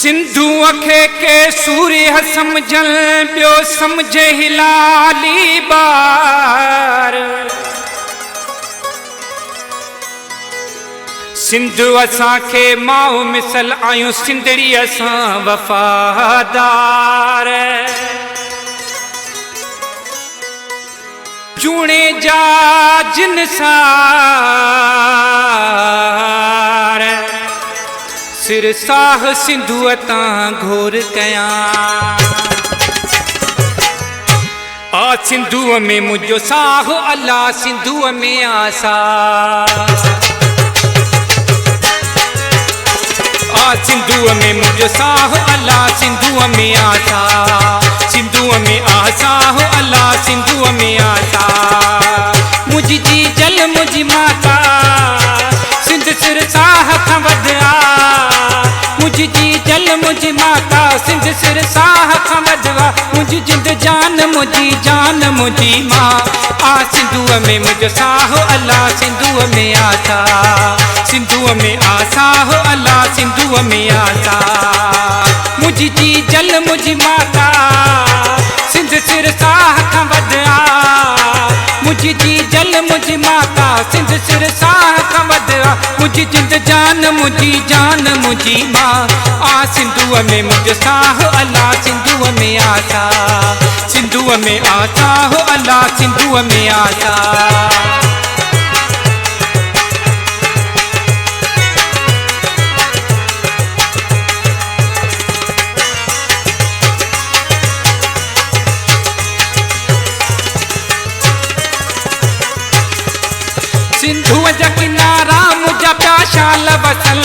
सिंधु अखे के सूर्य समझल बियो समझे हिलाली बार। सिंधु असां के माओ मिसल आयूं सिंधड़ी असां वफादार। चूणे जा जिनसार सिर साह सिंधु तां घोर कया। आ सिंधु में मुझो साह अल्लाह सिंधु में आसा। आ सिंधु में मुझो साह अल्लाह सिंधु में आसा। सिंधु में आसा हो अल्लाह सिंधु में आसा। मुझी जी जल मुझी माता सिंध सिर साह खवदआ। मुझी जी जल मुझी माता सिंध सिर साह खवदआ। मुझी जिंद जान मुझी माँ। आ सिंधु में मुझो साह अल्लाह सिंधु में आसा। सिंधु में आसा हो अल्लाह सिंधु में आसा। मुझी जी जल मुझी माता सिंध सिर साह खवदआ। मुझी जी जल मुझी माता सिंध सिर साह खवदआ। मुझी जिंद जान मुझी माँ। आ सिंधु में मुझो साह अल्लाह सिंधु में आसा। सिंधु में आसा हो अल्लाह सिंधु में आसा। सिंधु जा किनारा मुझा प्याशाल वसल।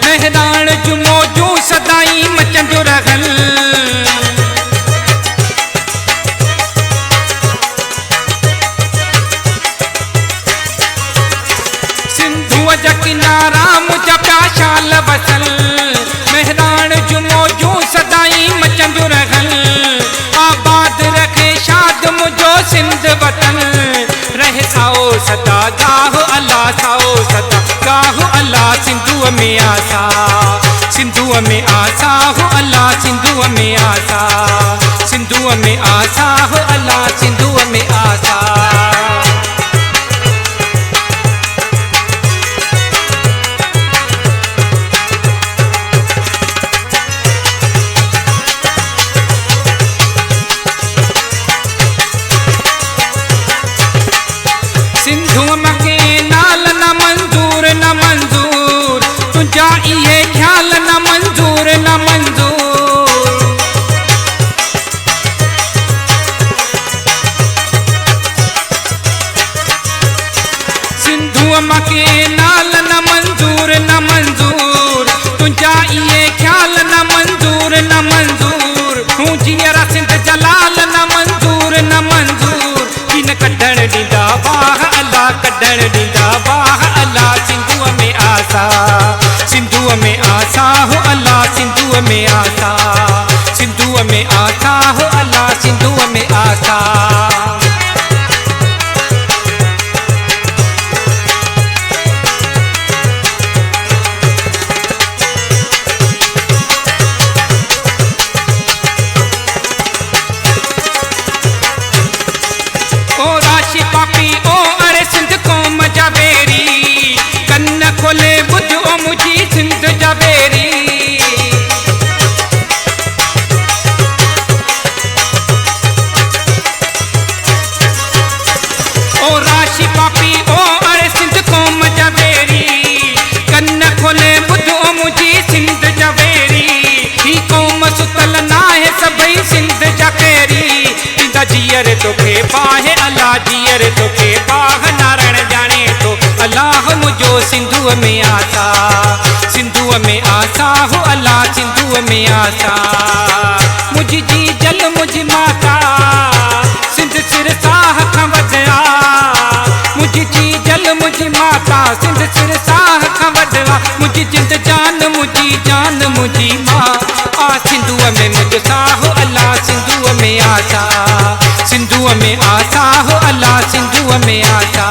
मेहरान जू मौजू सदाई मचंदो रहल। सिंधु जा किनारा मुझा प्याशाल वसल। मेहरान जू मौजू सदाई मचंदो रहल। आबाद रखे शाद मुझो सिंध वतन। रहे साओ सदा गाहो अल्लाह साओ सदा गाहो अल्लाह सिंधु में आसा। सिंधु में आसा हो अल्लाह सिंधु में आसा। सिंधु में आसा हो अल्लाह सिंधु में आसा। सिंधु मके नाल न मंजूर न मंजूर। तुझा इहे ख्याल न मंजूर न मंजूर। सिंधु मके नाल न मंजूर न मंजूर। तुझा इहे ख्याल न मंजूर न मंजूर। हूँ जियरा सिंध जलाल न मंजूर न मंजूर। किन कढण ॾींदा बाह अल्लाह कढण ॾींदा बाह अल्लाह सिंधु में आसा। सिंधु में आसा हो अल्लाह सिंधु में आसा। सिंधु में आसा हो अल्लाह सिंधु में आसा। ओ राशि पापी ओ अरे सिंध कौम जा बेरी। कन्न खोले बुध ओ मुझी सिंध जा बेरी। ओ राशि पापी ओ अरे सिंध कौम जा बेरी। कन्न खोले बुध ओ मुझी सिंध जा बेरी। ही कौम सुतल नाहे सभई सिंध जा केरी। इंदा जियर तोखे बाहे अल्लाह जियर तोखे बाह। नारायण जाने तो अल्लाह मुझो सिंधु में आसा। सिंधु में आसा हो अल्लाह सिंधु में आसा। मुझी जी जल मुझी माता सिंध सिर साह खवदआ। मुझी जी जल मुझी माता सिंध सिर साह खवदआ। मुझी जिंद जान मुझी माँ। आ सिंधु में मुझो साह अल्लाह सिंधु में आसा। सिंधु में आसा हो अल्लाह सिंधु में आसा।